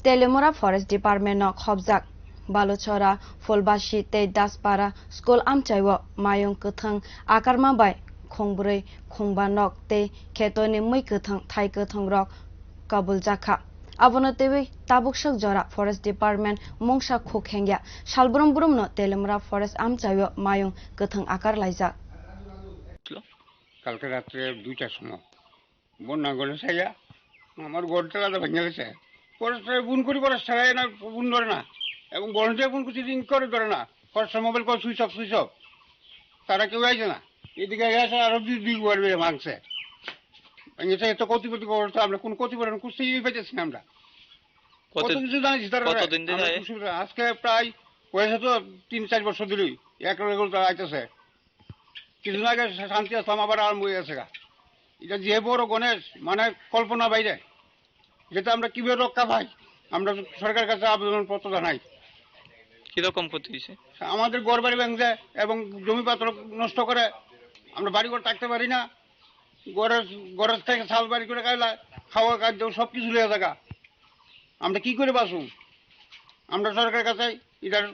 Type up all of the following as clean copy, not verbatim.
Teliamura forest department খবজাক Baluchara ফুলবাসী তে Daspara school আমচাইও Mayong गोथां आकारमा bye खंब्रै खंबा नक ते खेतनि मै गोथां थाइ गोथां रक Kabul जाखा abono tewi tabuksak jora forest department mungsa khokhengya salbrum brumno telemra forest amchayo mayung gothang akar laijak কালকে রাত্রে 2টার সময় বন্যা গলে ছাইয়া আমার গড়টা লাদা ভেঙে গেছে ফরেস্টারে ফোন করি ফরেস্টারে না ফোন ধরে না এবং ভলেন্টিয়ার ফোন করছি রিং করে ধরে না Forster mobile call switch off তারা কেউ আইছে না এদিকে গেছে আরো দুই বার ভাঙছে ভেঙেছে এত ক্ষতিপতি অবস্থা আমরা কোন ক্ষতিপূরণ খুঁজতেই পেতেছি না আমরা কত কিছু জানিস তারা আজকে প্রায় হয়েছে তো 3-4 বছর ধরেই এক রেগুল তারা আইতেছে কিছুদিন আগে শান্তি আসলাম আবার আরম্ভ হয়ে গেছে এটা যে বড় গণেশ মানে কল্পনা বাইরে যেটা আমরা কিভাবে রক্ষা পাই আমরা সরকারের কাছে আবেদন পত্র জানাই কিরকম ক্ষতি হয়েছে আমাদের ঘর বাড়ি ভাঙছে এবং জমি পাত্র নষ্ট করে আমরা বাড়ি ঘর থাকতে পারি না ঘরের থেকে ছাল বাড়ি করে খাইলা খাওয়া খাদ্য সব কিছু লেগে থাকা আমরা কি করে বাঁচুম আমরা সরকারের কাছে এটার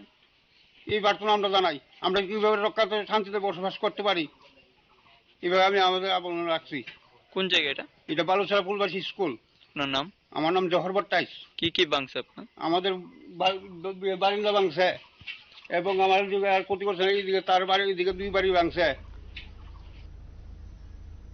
এই বার্তা আমরা জানাই আমরা কিভাবে রক্ষাতে শান্তিতে বসবাস করতে পারি এইভাবে আমি আমাদের আবেদন রাখছি কোন জায়গা এটা বালুচরা ফুলবাসী স্কুল আপনার নাম আমার নাম জহর ভট্টাইশ কি বাংছে আপনার আমাদের বারিন্দা ভাঙছে এবং আমার আর ক্ষতি করছে এইদিকে তার বাড়ি এইদিকে 2 বাড়ি ভাঙছে